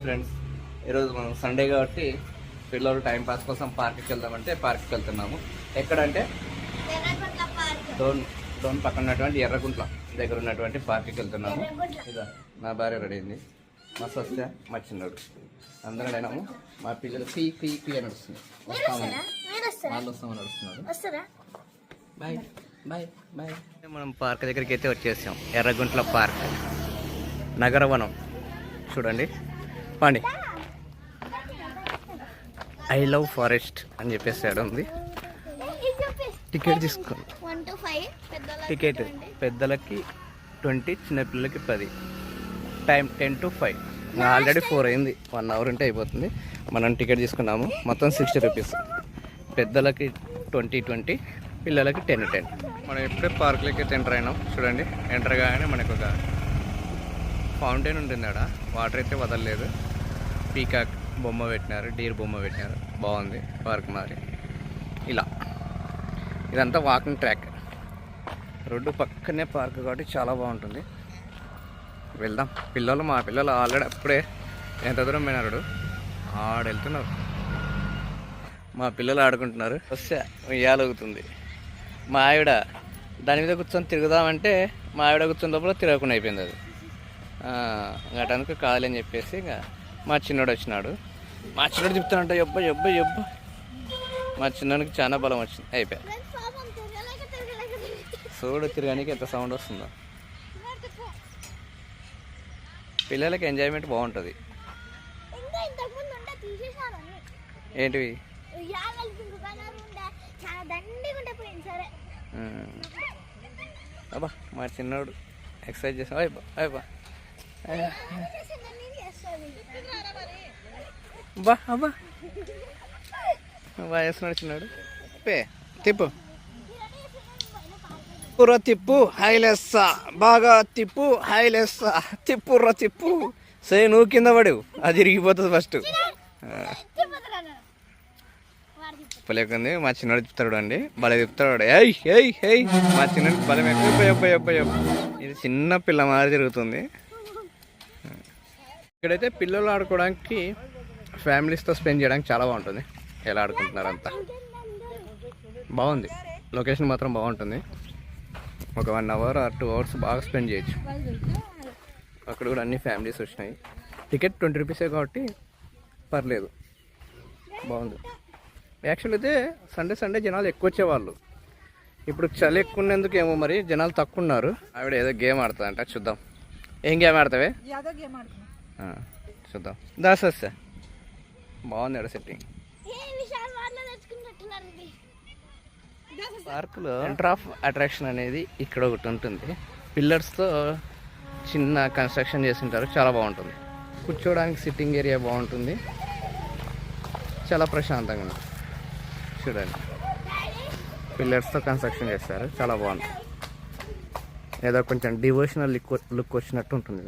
Friends, ఈరోజు మనం Sunday కాబట్టి పిల్లలు టైం పాస్ కోసం పార్క్కి వెళ్దామంటే పార్క్కి వెళ్తున్నాము. ఎక్కడంటే డోన్ పక్కన ఉన్నటువంటి ఎర్రగుంట్ల దగ్గర ఉన్నటువంటి పార్క్కి వెళ్తున్నాము. ఇదా నా భార్య రెడీ అయింది, మస్తు వస్తే మా చిన్నోడు అందరూ అయినాము. మా పిల్లలు పీ పీ పీ అని నడుస్తుంది, వస్తామని వాళ్ళు వస్తామని నడుస్తున్నారు. Bye bye bye. మనం పార్క్ దగ్గరికి అయితే వచ్చేసాం. ఎర్రగుంట్ల పార్క్, నగరవనం. చూడండి పండి, ఐ లవ్ ఫారెస్ట్ అని చెప్పేసి ఆడ ఉంది. టికెట్ తీసుకోండి. టికెట్ పెద్దలకి 20, చిన్నపిల్లలకి 10. Time 10 to 5. ఆల్రెడీ 4 అయింది, 1 hour ఉంటే అయిపోతుంది. మనం టికెట్ తీసుకున్నాము, మొత్తం 60 రూపీస్. పెద్దలకి 20, పిల్లలకి 10. మనం ఎప్పుడే పార్క్లోకి అయితే ఎంటర్ అయినాం. చూడండి, ఎంటర్ కాగానే మనకు ఒక ఫౌంటైన్ ఉంటుంది. ఆడ వాటర్ అయితే వదలలేదు. పీకాక్ బొమ్మ పెట్టినారు, డీర్ బొమ్మ పెట్టినారు, బాగుంది పార్క్. మరి ఇలా ఇదంతా వాకింగ్ ట్రాక్, రోడ్డు పక్కనే పార్క్ కాబట్టి చాలా బాగుంటుంది. వెళ్దాం. మా పిల్లలు ఆల్రెడీ అప్పుడే ఎంత దూరం పోయినారు, ఆడెళ్తున్నారు. మా పిల్లలు ఆడుకుంటున్నారు. వస్తే ఉయ్యాలవుతుంది. మా ఆవిడ దాని మీద కూర్చొని తిరుగుదామంటే మా ఆవిడ కూర్చొని లోపల తిరగకుండా అయిపోయింది. అది గటానికి కాదని చెప్పేసి ఇంకా మా చిన్నోడు వచ్చినాడు. మా చిన్నోడు చెప్తానంట, ఎబ్బ మా చిన్నోడికి చాలా బలం వచ్చింది. అయిపోయా చూడు, తిరగడానికి ఎంత సౌండ్ వస్తుందో. పిల్లలకి ఎంజాయ్మెంట్ బాగుంటుంది. ఏంటివి? అబ్బా మా చిన్నోడు ఎక్సర్సైజ్ చేసాం. అయిపో బా అబ్బా వేస్తున్నాడు చిన్నాడు. తిప్పు తిప్పుర్ర తిప్పు, హైలెస్సా బాగా తిప్పు, హైలెస్సా తిప్పుర్ర తిప్పు. సరే నువ్వు కింద పడు, అది ఇరిగిపోతుంది ఫస్ట్. లేకుంది మా చిన్నోడు చెప్తాడు అండి, భలే చెప్తాడు. ఏయ్ మా చిన్నోడికి బలం ఎక్కువ. ఇది చిన్న పిల్ల మాదిరి తిరుగుతుంది. ఇక్కడైతే పిల్లలు ఆడుకోవడానికి, ఫ్యామిలీస్తో స్పెండ్ చేయడానికి చాలా బాగుంటుంది. ఎలా ఆడుకుంటున్నారు అంతా బాగుంది. లొకేషన్ మాత్రం బాగుంటుంది. ఒక 1 hour or 2 hours బాగా స్పెండ్ చేయొచ్చు. అక్కడ కూడా అన్ని ఫ్యామిలీస్ వచ్చినాయి. టికెట్ 20 రూపీసే కాబట్టి పర్లేదు, బాగుంది. యాక్చువల్ అయితే సండే జనాలు ఎక్కువ వచ్చేవాళ్ళు. ఇప్పుడు చలి ఎక్కువ ఉన్నందుకు ఏమో మరి జనాలు తక్కువ ఉన్నారు. ఆవిడ ఏదో గేమ్ ఆడుతుందంట, చూద్దాం. ఏం గేమ్ ఆడతావే? చూద్దాం. దాసా బాగుంది ఆడ సెట్టింగ్. పార్కులో సెంటర్ ఆఫ్ అట్రాక్షన్ అనేది ఇక్కడ ఒకటి ఉంటుంది. పిల్లర్స్తో చిన్న కన్స్ట్రక్షన్ చేసి ఉంటారు, చాలా బాగుంటుంది. కూర్చోడానికి సిట్టింగ్ ఏరియా బాగుంటుంది, చాలా ప్రశాంతంగా ఉంది. చూడండి, పిల్లర్స్తో కన్స్ట్రక్షన్ చేస్తారు, చాలా బాగుంది. ఏదో కొంచెం డివోషనల్ లుక్ వచ్చినట్టు ఉంటుంది.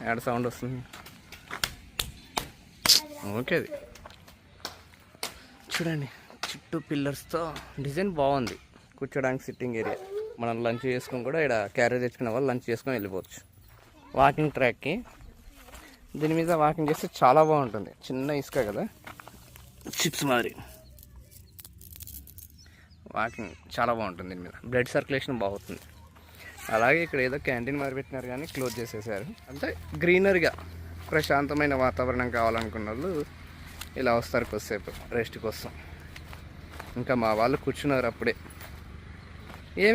యాడ్ సౌండ్ వస్తుంది. ఓకే, అది చూడండి, చుట్టూ పిల్లర్స్తో డిజైన్ బాగుంది. కూర్చోడానికి సిట్టింగ్ ఏరియా. మనం లంచ్ చేసుకొని కూడా ఇక్కడ క్యారేజ్ తెచ్చుకునే వాళ్ళు లంచ్ చేసుకొని వెళ్ళిపోవచ్చు. వాకింగ్ ట్రాక్కి దీని మీద వాకింగ్ చేస్తే చాలా బాగుంటుంది. చిన్న ఇసుక కదా, చిప్స్ మాదిరి. వాకింగ్ చాలా బాగుంటుంది. దీని మీద బ్లడ్ సర్క్యులేషన్ బాగుంటుంది. అలాగే ఇక్కడ ఏదో క్యాంటీన్ మారి పెట్టినారు కానీ క్లోజ్ చేసేసారు. అంటే గ్రీనరీగా ప్రశాంతమైన వాతావరణం కావాలనుకున్న వాళ్ళు ఇలా వస్తారు కొద్దిసేపు రెస్ట్ కోసం. ఇంకా మా వాళ్ళు కూర్చున్నారు అప్పుడే.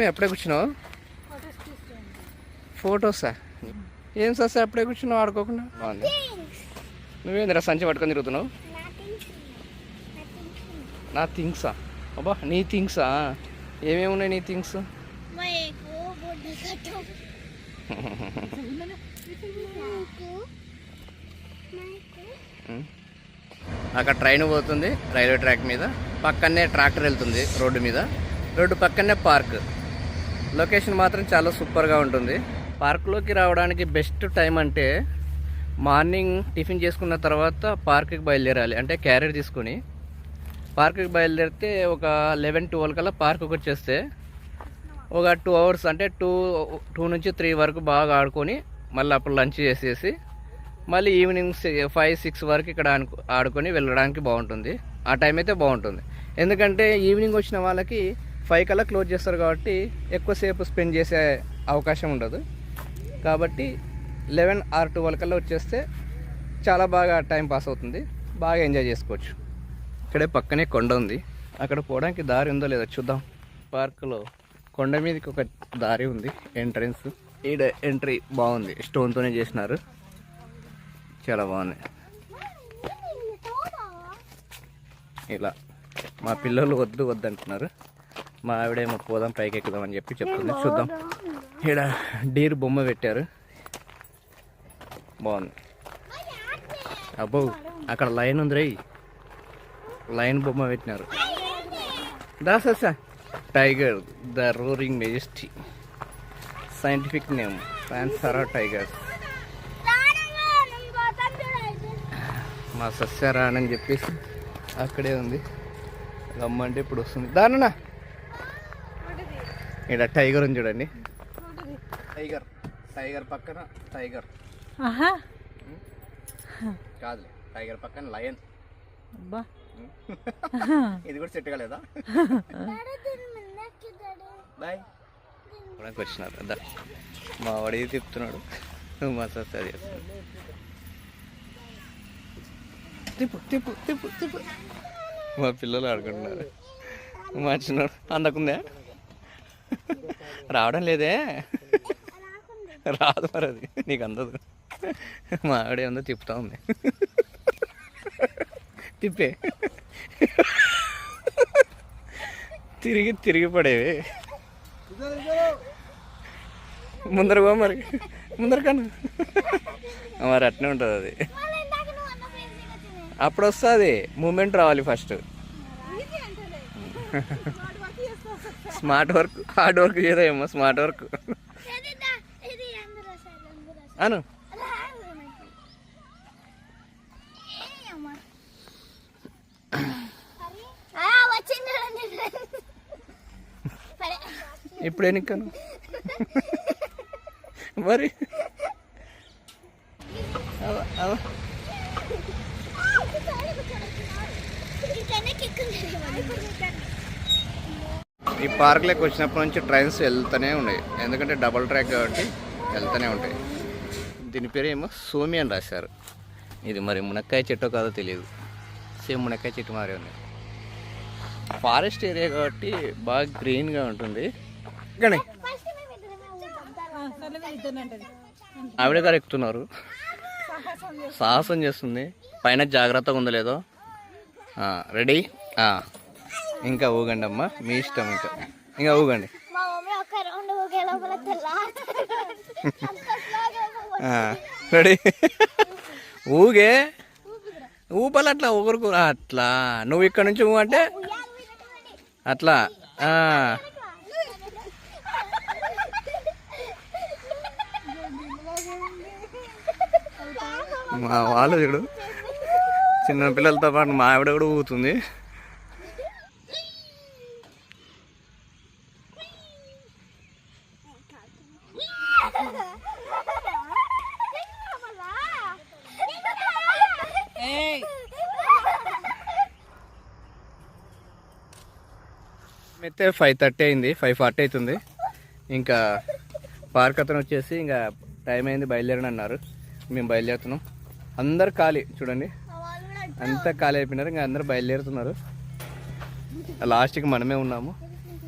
అప్పుడే కూర్చున్నావు? ఫొటోసా? ఏం సార్ అప్పుడే కూర్చున్నావు ఆడుకోకుండా? బాగుంది. నువ్వేంద్రా సంచి పట్టుకొని తిరుగుతున్నావు? నా థింగ్సా? అబ్బా నీ థింగ్సా? ఏమేమి ఉన్నాయి నీ థింగ్స్? అక్కడ ట్రైన్ పోతుంది రైల్వే ట్రాక్ మీద. పక్కనే ట్రాక్టర్ వెళ్తుంది రోడ్డు మీద. రోడ్డు పక్కనే పార్క్. లొకేషన్ మాత్రం చాలా సూపర్గా ఉంటుంది. పార్క్లోకి రావడానికి బెస్ట్ టైం అంటే మార్నింగ్ టిఫిన్ చేసుకున్న తర్వాత పార్క్కి బయలుదేరాలి. అంటే క్యారియర్ తీసుకొని పార్క్కి బయలుదేరితే ఒక 11-12 కల్లా పార్క్కి వచ్చేస్తే ఒక 2 అవర్స్ అంటే 2 నుంచి 3 వరకు బాగా ఆడుకొని మళ్ళీ అప్పుడు లంచ్ చేసేసి మళ్ళీ ఈవినింగ్ 5-6 వరకు ఇక్కడ ఆడుకొని వెళ్ళడానికి బాగుంటుంది. ఆ టైం అయితే బాగుంటుంది. ఎందుకంటే ఈవినింగ్ వచ్చిన వాళ్ళకి 5 కల్లా క్లోజ్ చేస్తారు కాబట్టి ఎక్కువసేపు స్పెండ్ చేసే అవకాశం ఉండదు. కాబట్టి 11 or 12 కల్లా వచ్చేస్తే చాలా బాగా టైం పాస్ అవుతుంది, బాగా ఎంజాయ్ చేసుకోవచ్చు. ఇక్కడే పక్కనే కొండ ఉంది, అక్కడ పోవడానికి దారి ఉందో లేదో చూద్దాం. పార్క్లో కొండ మీదకి ఒక దారి ఉంది, ఎంట్రన్స్. ఈడ ఎంట్రీ బాగుంది, స్టోన్తోనే చేసినారు, చాలా బాగుంది. ఇలా మా పిల్లలు వద్దు అంటున్నారు, మా ఆవిడేమో పోదాం పైకి ఎక్కుదాం అని చెప్పి చెప్తుంది. చూద్దాం. ఈడ డీర్ బొమ్మ పెట్టారు, బాగుంది. అబ్బో అక్కడ లైన్ ఉంది రే, లైన్ బొమ్మ పెట్టినారు. దాసా tiger the roaring majesty, scientific name Panthera tigers. మా సస్యారాణి అని చెప్పేసి అక్కడే ఉంది, రమ్మంటే ఇప్పుడు వస్తుంది. దానన్నా ఇక్కడ టైగర్ ఉంది చూడండి, టైగర్ టైగర్ పక్కన టైగర్ కాదు, టైగర్ పక్కన లయన్. ఇది కూడా సెట్ కాలేదా? బాయ్ వచ్చినారు, మా వాడి తిప్పుతున్నాడు, మా సస్య చేస్తున్నాడు. తిప్పు తిప్పు తిప్పు తిప్పు. మా పిల్లలు ఆడుకుంటున్నారు, మా చిన్నాడు అందకుందే, రావడం లేదే, రాదు మరి, అది నీకు అందదు. మా ఆవిడ అందో తిప్పుతా ఉంది, తిప్పే తిరిగి తిరిగి పడేవి. ముందర పో మరి, ముందర కన్నా మరి అట్నే ఉంటుంది అది, అప్పుడు వస్తుంది మూమెంట్ రావాలి first. Smart work hard work చేయదేమో, స్మార్ట్ వర్క్ అను. ఇప్పుడు ఎన్నికను మరి ఈ పార్క్లోకి వచ్చినప్పటి నుంచి ట్రైన్స్ వెళ్తూనే ఉన్నాయి, ఎందుకంటే డబుల్ ట్రాక్ కాబట్టి వెళ్తూనే ఉంటాయి. దీని పేరు ఏమో సోమి అని రాశారు. ఇది మరి మునక్కాయ చెట్టో కాదో తెలియదు, సేమ్ మునక్కాయ చెట్టు మారే ఉంది. ఫారెస్ట్ ఏరియా కాబట్టి బాగా గ్రీన్గా ఉంటుంది. కానీ ఆవిడ గారు ఎక్కుతున్నారు, సాహసం చేస్తుంది, పైన జాగ్రత్తగా ఉందో లేదో. రెడీ, ఇంకా ఊగండి అమ్మా, మీ ఇష్టం, ఇంకా ఊగండి. రెడీ, ఊగే ఊపలు అట్లా ఊరుకు, అట్లా నువ్వు ఇక్కడ నుంచి ఊ అంటే అట్లా. మా వాళ్ళు చూడు, చిన్న పిల్లలతో పాటు మా ఆవిడ కూడా ఊగుతుంది. అయితే 5:30 అయింది, 5:40 అవుతుంది. ఇంకా పార్క్ అతను వచ్చేసి ఇంకా టైం అయింది బయలుదేరని అన్నారు. మేము బయలుదేరుతున్నాం. అందరు ఖాళీ చూడండి, అంతా ఖాళీ అయిపోయినారు, ఇంకా అందరు బయలుదేరుతున్నారు. లాస్ట్కి మనమే ఉన్నాము,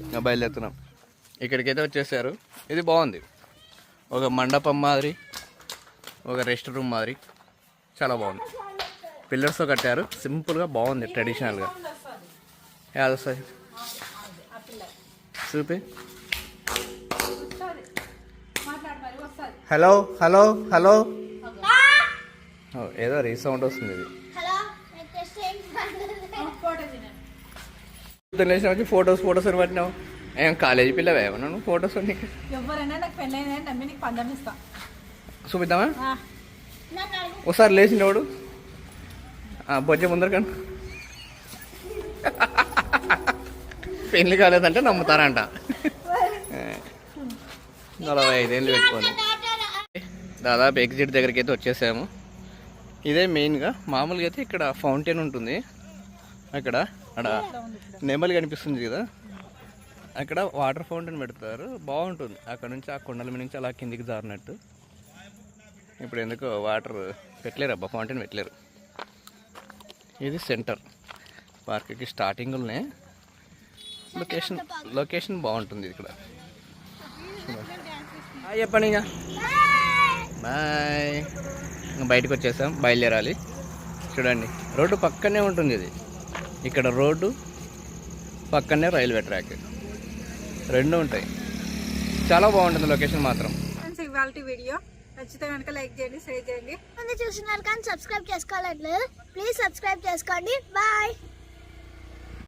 ఇంకా బయలుదేరుతున్నాం. ఇక్కడికైతే వచ్చేసారు. ఇది బాగుంది, ఒక మండపం మాదిరి, ఒక రెస్ట్ రూమ్ మాదిరి, చాలా బాగుంది. పిల్లర్స్తో కట్టారు, సింపుల్గా బాగుంది, ట్రెడిషనల్గా. యాదో సార్ చూపి. హలో హలో హలో, ఏదో రీసౌండ్ వస్తుంది. ఇది వచ్చి ఫొటోస్ అని పట్టినావు. ఏం కాలేజీ పిల్లవే ఏమన్నా నువ్వు ఫొటోస్ చూపిద్దామా? ఒకసారి లేచినోడు బొజ్జ ముందర కన్నా పెళ్లి కాలేదంటే నమ్ముతారంట. 45 ఏళ్ళు పెట్టుకొని దాదాపు ఎగ్జిట్ దగ్గరికి అయితే వచ్చేసాము. ఇదే మెయిన్గా. మామూలుగా అయితే ఇక్కడ ఫౌంటైన్ ఉంటుంది, అక్కడ నెమలి కనిపిస్తుంది కదా, అక్కడ వాటర్ ఫౌంటైన్ పెడతారు, బాగుంటుంది. అక్కడ నుంచి ఆ కొండల మీద నుంచి అలా కిందికి జారినట్టు. ఇప్పుడు ఎందుకో వాటర్ పెట్టలేరు, అబ్బా ఫౌంటైన్ పెట్టలేరు. ఇది సెంటర్ పార్క్కి స్టార్టింగ్లోనే. లొకేషన్ బాగుంటుంది ఇక్కడ. చెప్పండి ఇంకా బాయ్. ఇంకా బయటకు వచ్చేసాం, బయలుదేరాలి. చూడండి రోడ్డు పక్కనే ఉంటుంది ఇది. ఇక్కడ రోడ్డు పక్కనే రైల్వే ట్రాక్, రెండు ఉంటాయి. చాలా బాగుంటుంది లొకేషన్ మాత్రం. ఇవాళ వీడియో నచ్చితే కనుక లైక్ చేయండి, షేర్ చేయండి. చూస్తున్నారు కానీ సబ్స్క్రైబ్ చేసుకోవట్లేదు, ప్లీజ్ సబ్స్క్రైబ్ చేసుకోండి. బాయ్.